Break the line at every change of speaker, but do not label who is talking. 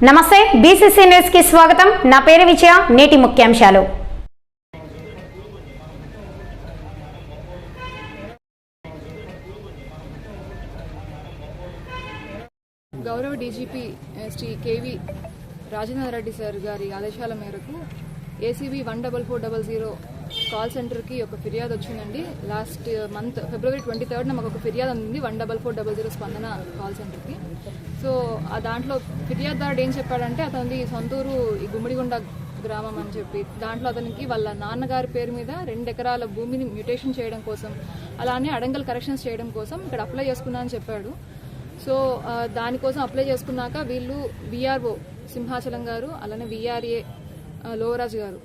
నమస్తే BCC news కి స్వాగతం. నా పేరు విజయ. నేటి ముఖ్యాంశాలు.
గౌరవ డీజీపీ శ్రీ కేవి రాజేంద్ర రెడ్డి సార్ గారి ఆదేశాల మేరకు ఏసీబీ 14400 కాల్ సెంటర్కి ఒక ఫిర్యాదు వచ్చిందండి. లాస్ట్ మంత్ ఫిబ్రవరి 23 మాకు ఒక ఫిర్యాదు అందింది 14400 స్పందన కాల్ సెంటర్కి. సో ఆ దాంట్లో ఫిర్యాదుదారుడు ఏం చెప్పాడంటే అతనిది సొంతూరు ఈ గుమ్మడిగుండ గ్రామం అని చెప్పి, దాంట్లో అతనికి వాళ్ళ నాన్నగారి పేరు మీద 2 ఎకరాల భూమిని మ్యూటేషన్ చేయడం కోసం, అలానే అడంగల్ కరెక్షన్స్ చేయడం కోసం ఇక్కడ అప్లై చేసుకున్నా అని చెప్పాడు. సో దానికోసం అప్లై చేసుకున్నాక వీళ్ళు విఆర్ఓ సింహాచలం గారు, అలానే విఆర్ఏ లోవరాజ్ గారు